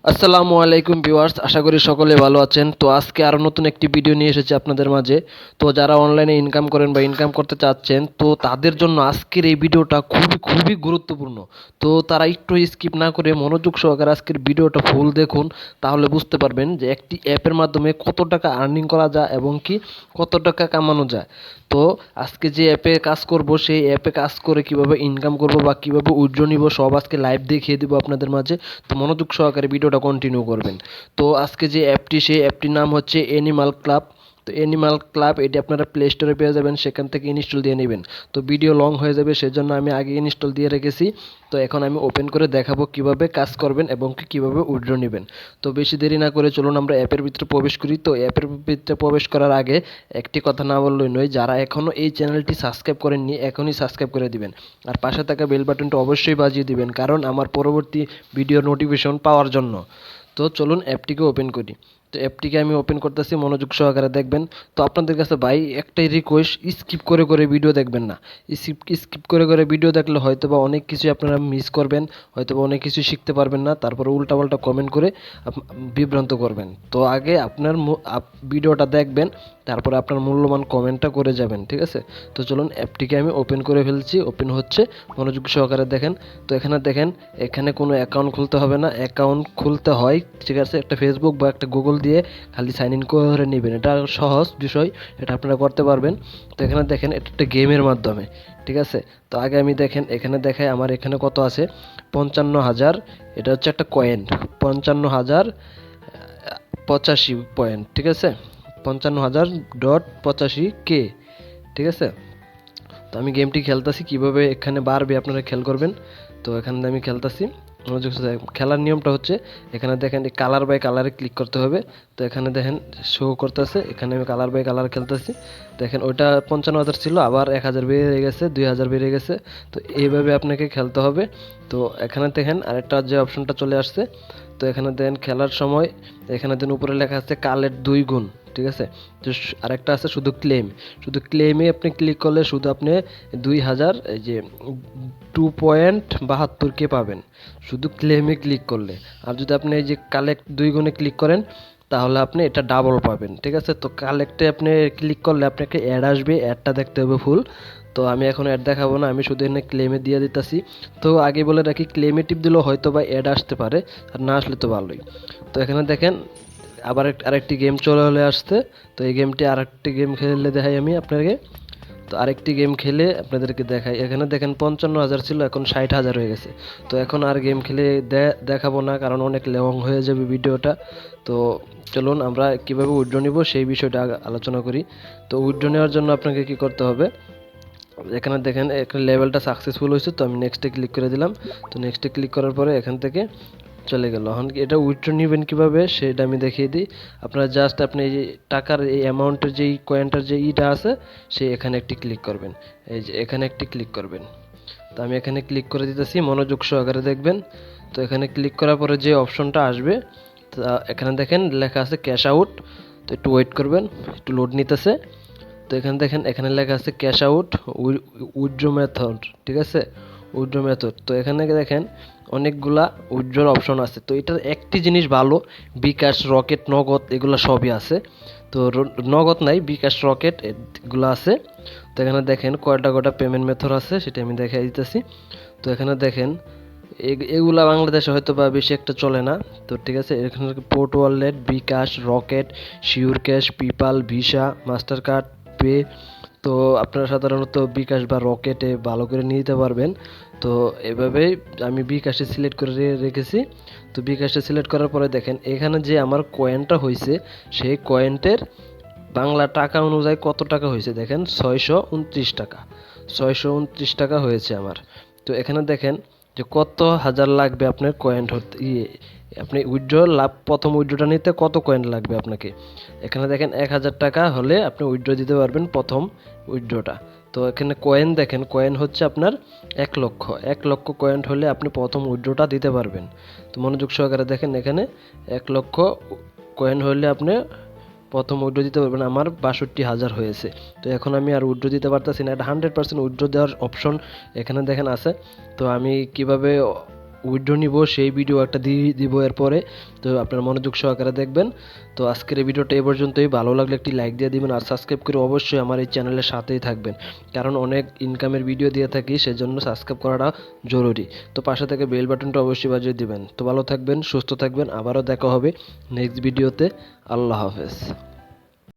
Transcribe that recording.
আসসালামু আলাইকুম ভিউয়ার্স, আশা করি সকলে ভালো আছেন। তো আজকে আরও নতুন একটি ভিডিও নিয়ে এসেছি আপনাদের মাঝে। তো যারা অনলাইনে ইনকাম করেন বা ইনকাম করতে চাচ্ছেন, তো তাদের জন্য আজকের এই ভিডিওটা খুবই খুবই গুরুত্বপূর্ণ। তো তারা একটু স্কিপ না করে মনোযোগ সহকারে আজকের ভিডিওটা ফুল দেখুন, তাহলে বুঝতে পারবেন যে একটি অ্যাপের মাধ্যমে কত টাকা আর্নিং করা যায় এবং কি কত টাকা কামানো যায়। তো আজকে যে অ্যাপে কাজ করব, সেই অ্যাপে কাজ করে কিভাবে ইনকাম করব বা কিভাবে উইথড্র নিব, সব আজকে লাইভ দেখিয়ে দেবো আপনাদের মাঝে। তো মনোযোগ সহকারে ভিডিওটা কন্টিনিউ করবেন। তো আজকে যে অ্যাপটি, সেই অ্যাপটির নাম হচ্ছে অ্যানিমাল ক্লাব। তো অ্যানিমাল ক্লাব এটি আপনারা প্লে স্টোরে পেয়ে যাবেন, সেখান থেকে ইনস্টল দিয়ে নেবেন। তো ভিডিও লং হয়ে যাবে, সেজন্য আমি আগে ইনস্টল দিয়ে রেখেছি। তো এখন আমি ওপেন করে দেখাবো কিভাবে কাজ করবেন এবং কিভাবে উইথড্র নেবেন। তো বেশি দেরি না করে চলুন আমরা অ্যাপের ভিতরে প্রবেশ করি। তো অ্যাপের ভিতরে প্রবেশ করার আগে একটি কথা না বললেই নয়, যারা এখনও এই চ্যানেলটি সাবস্ক্রাইব করেননি এখনই সাবস্ক্রাইব করে দিবেন, আর পাশে থাকা বেল বাটনটা অবশ্যই বাজিয়ে দিবেন, কারণ আমার পরবর্তী ভিডিওর নোটিফিকেশন পাওয়ার জন্য। তো চলুন অ্যাপটিকে ওপেন করি। তো অ্যাপটিকে আমি ওপেন করতেছি, মনোযোগ সহকারে দেখবেন। তো আপনাদের কাছে ভাই একটাই রিকোয়েস্ট, স্কিপ করে করে ভিডিও দেখবেন না। স্কিপ করে করে ভিডিও দেখলে হয়তো বা অনেক কিছু আপনারা মিস করবেন, হয়তো বা অনেক কিছু শিখতে পারবেন না, তারপরে উল্টাপাল্টা কমেন্ট করে বিভ্রান্ত করবেন। তো আগে আপনার ভিডিওটা দেখবেন, তারপরে আপনার মূল্যবান কমেন্টটা করে যাবেন, ঠিক আছে? তো চলুন অ্যাপটিকে আমি ওপেন করে ফেলছি, ওপেন হচ্ছে, মনোযোগ সহকারে দেখেন। তো এখানে দেখেন, এখানে কোনো অ্যাকাউন্ট খুলতে হবে না। অ্যাকাউন্ট খুলতে হয়, ঠিক আছে, একটা ফেসবুক বা একটা গুগল দিয়ে খালি সাইন ইন করে নেবেন। এটা সহজ বিষয়, এটা আপনারা করতে পারবেন। তো এখানে দেখেন, এটা একটা গেমের মাধ্যমে, ঠিক আছে? তো আগে আমি দেখেন, এখানে দেখায় আমার এখানে কত আছে, 55,000। এটা হচ্ছে একটা কয়েন, 55,085 পয়েন্ট, ঠিক আছে? 55,000.85K, ঠিক আছে? তো আমি গেমটি খেলতেছি, কিভাবে এখানে বাড়বে আপনারা খেয়াল করবেন। তো এখানে আমি খেলতেছি, খেলার নিয়মটা হচ্ছে, এখানে দেখেন কালার বাই কালারে ক্লিক করতে হবে। তো এখানে দেখেন শো করতেছে, এখানে আমি কালার বাই কালার খেলতেছি। দেখেন ওইটা 55,000 ছিল, আবার 1,000 বেড়ে গেছে, 2,000 বেড়ে গেছে। তো এইভাবে আপনাকে খেলতে হবে। তো এখানে দেখেন আরেকটা যে অপশনটা চলে আসছে। তো এখানে দেখেন খেলার সময়, এখানে দেখেন উপরে লেখা আছে কালের 2 গুণ, ঠিক আছে? তো আরেকটা আছে শুধু ক্লেম, শুধু ক্লেমে আপনি ক্লিক করলে শুধু আপনি 2,000, এই যে 2.72K পাবেন শুধু ক্লেমে ক্লিক করলে। আর যদি আপনি এই যে কালেক্ট 2 গুণে ক্লিক করেন, তাহলে আপনি এটা ডাবল পাবেন, ঠিক আছে? তো কালেক্টে আপনি ক্লিক করলে আপনাকে অ্যাড আসবে, অ্যাডটা দেখতে হবে ফুল। তো আমি এখন অ্যাড দেখাবো না, আমি শুধু এখানে ক্লেমে দিয়ে দিতেছি। তো আগে বলে রাখি, ক্লেমে টিপ দিলেও হয়তো বা অ্যাড আসতে পারে, আর না আসলে তো ভালোই। তো এখানে দেখেন আবার আরেকটি গেম চলে আসছে। তো এই গেমটি আরেকটি গেম খেলে দেখাই আমি আপনাকে। তো আরেকটি গেম খেলে আপনাদেরকে দেখাই। এখানে দেখেন 55,000 ছিল, এখন 60,000 হয়ে গেছে। তো এখন আর গেম খেলে দেখাবো না, কারণ অনেক লং হয়ে যাবে ভিডিওটা। তো চলুন আমরা কিভাবে উইথড্র নিব সেই বিষয়টা আলোচনা করি। তো উইথড্র নেওয়ার জন্য আপনাকে কি করতে হবে, এখানে দেখেন একটা লেভেলটা সাকসেসফুল হয়েছে, তো আমি নেক্সটে ক্লিক করে দিলাম। তো নেক্সটে ক্লিক করার পরে এখান থেকে চলে গেল। এখন এটা উইথড্র নেবেন কীভাবে সেটা আমি দেখিয়ে দিই। আপনারা জাস্ট আপনি এই যে টাকার এই অ্যামাউন্টের যেই কয়েনটার যে ইটা আছে, সে এখানে একটি ক্লিক করবেন, এই যে এখানে একটি ক্লিক করবেন। তো আমি এখানে ক্লিক করে দিতেছি, মনোযোগ সহকারে দেখবেন। তো এখানে ক্লিক করার পরে যে অপশনটা আসবে, তা এখানে দেখেন লেখা আছে ক্যাশ আউট। তো একটু ওয়েট করবেন, একটু লোড নিতেছে। তো এখানে দেখেন, এখানে লেখা আছে ক্যাশ আউট উইথড্র মেথড, ঠিক আছে? Withdraw method. তো এখানে দেখেন অনেকগুলা উইথড্রর অপশন আছে। তো এটার একটি জিনিস ভালো, বিকাশ, রকেট, নগদ এগুলো সবই আছে। তো নগদ নাই, বিকাশ, রকেট এগুলো আছে। তো এখানে দেখেন কয়টা কয়টা পেমেন্ট মেথড আছে, সেটা আমি দেখাই দিতেছি। তো এখানে দেখেন এগুলা বাংলাদেশে হয়তো বা বেশি একটা চলে না। তো ঠিক আছে, এখানে port wallet, bKash, Rocket, sure cash, PayPal, Visa, Mastercard, pay. তো আপনারা সাধারণত বিকাশ বা রকেটে ভালো করে নিতে পারবেন। তো এভাবেই আমি বিকাশে সিলেক্ট করে রেখেছি। তো বিকাশে সিলেক্ট করার পরে দেখেন এখানে যে আমার কয়েনটা হয়েছে, সেই কয়েনটের বাংলা টাকা অনুযায়ী কত টাকা হয়েছে দেখেন, 629 টাকা। 629 টাকা হয়েছে আমার। তো এখানে দেখেন যে কত হাজার লাগবে আপনার কয়েন হতে, আপনি উইথড্র প্রথম উইথড্রটা নিতে কত কয়েন লাগবে আপনাকে। এখানে দেখেন 1,000 টাকা হলে আপনি উইথড্র দিতে পারবেন প্রথম উইথড্রটা। তো এখানে কয়েন দেখেন, কয়েন হচ্ছে আপনার 1,00,000। 1,00,000 কয়েন হলে আপনি প্রথম উইথড্রটা দিতে পারবেন। তো মনোযোগ সহকারে দেখেন, এখানে 1,00,000 কয়েন হলে আপনি প্রথম উইথড্র দিতে পারবেন। আমার 62,000 হয়েছে। তো এখন আমি আর উইথড্র দিতে পারতেছি না, এটা 100% উইথড্র দেওয়ার অপশন এখানে দেখেন আছে। তো আমি কিভাবে উইথড্র নিব সেই ভিডিও একটা দিয়ে দিব এরপরে। তো আপনার মনোযোগ সহকারে দেখবেন। তো আজকের এই ভিডিওটা এই পর্যন্তই। ভালো লাগলে একটি লাইক দিয়ে দিবেন আর সাবস্ক্রাইব করে অবশ্যই আমার এই চ্যানেলের সাথেই থাকবেন, কারণ অনেক ইনকামের ভিডিও দিয়ে থাকি, সেজন্য সাবস্ক্রাইব করাটা জরুরি। তো পাশে থেকে বেল বাটনটা অবশ্যই বাজিয়ে দিবেন। তো ভালো থাকবেন, সুস্থ থাকবেন, আবারও দেখা হবে নেক্সট ভিডিওতে। আল্লাহ হাফেজ।